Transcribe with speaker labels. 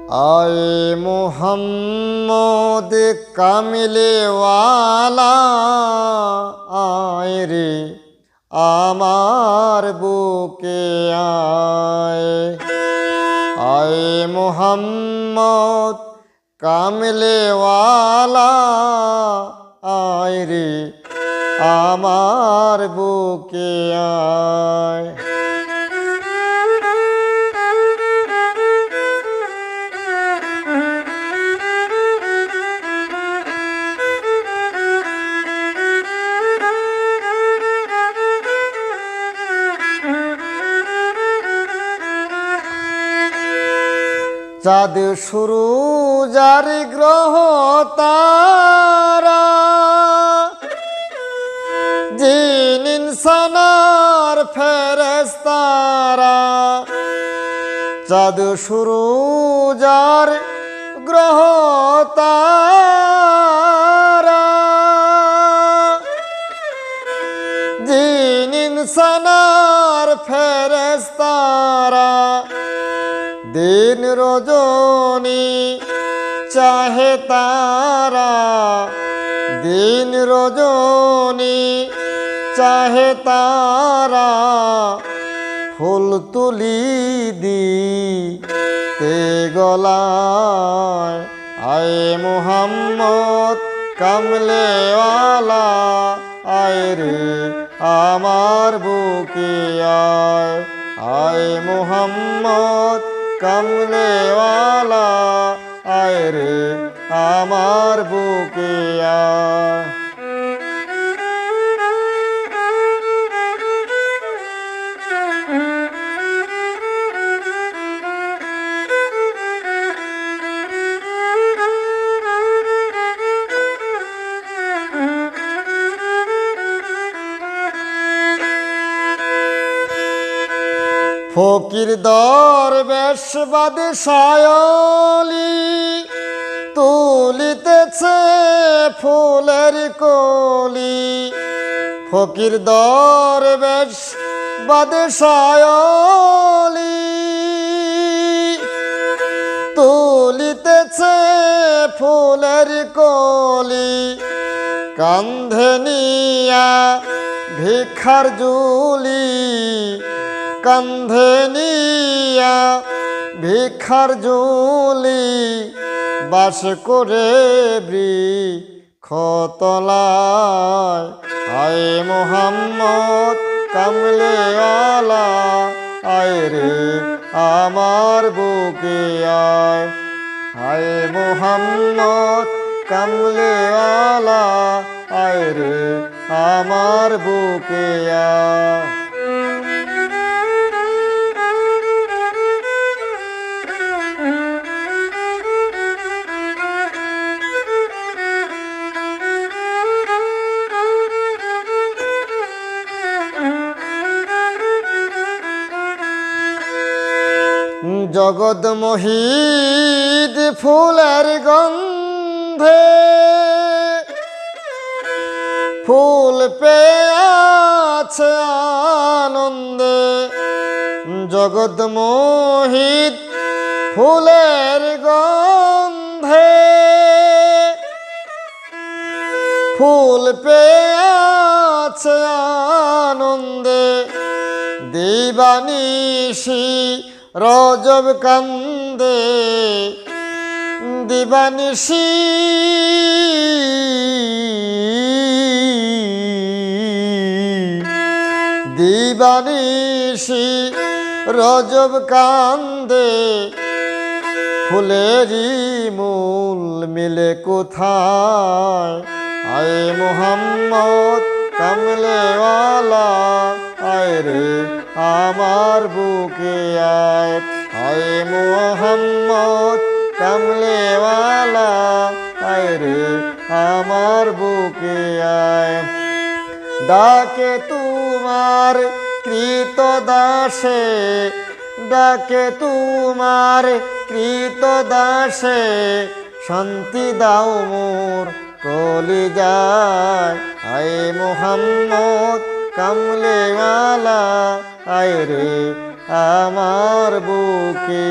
Speaker 1: आए मोहम्मद कामिले वाला आए रे आमार बुके आए मोहम्मद कामिले वाला आए रे आमार बुके आए। চাঁদ সূরুজ আর গ্রহ তারা জিন ইনসান আর ফেরেশতারা। চাঁদ সূরুজ আর গ্রহ তারা জিন ইনসান আর ফেরেশতারা। दिन रजनी चाहे तारा दिन रजनी चाहे तारा फूल तुली दी ते गलाय आए मोहम्मद कमले वाला आए रे आमार बुके आए मोहम्मद कमले वाला आए रे आमार बुके ফকির দরবেশ বাদশায়লি তুলিতেছে ফুলের কলি। ফকির দরবেশ বাদশায়লি তুলিতেছে ফুলের কলি। কান্ধে নিয়া ভিক্ষার ঝুলি কান্ধে নিয়া ভিক্ষার ঝুলি বাস করে বৃক্ষতলায় আয়ে মোহাম্মদ কামলে ওয়ালা আয়ে রে আমার বুকে আয়ে মোহাম্মদ কামলে ওয়ালা আয়ে রে আমার বুকে জগৎ মোহিত ফুলের গন্ধে ফুল পেয়ে আছে আনন্দে। জগৎ মোহিত ফুলের গন্ধে ফুল পেয়ে আছে আনন্দে। দিবানিশি রজব কান্দে দিবানিশি দিবানিশি রজব কান্দে। ফুলেরই মূল মিলে কোথায় আয়ে মোহাম্মদ কামলে ওয়ালা আয়ে রে আমার বুকে আয়ে মোহাম্মদ কামলে ওয়ালা আয়ে রে আমার বুকে ডাকে তোমার কৃত দাসে ডাকে তোমার কৃত দাসে শান্তি দাও মোর কলিজায় আয়ে মোহাম্মদ কামলে ওয়ালা আয় রে আমার বুকে।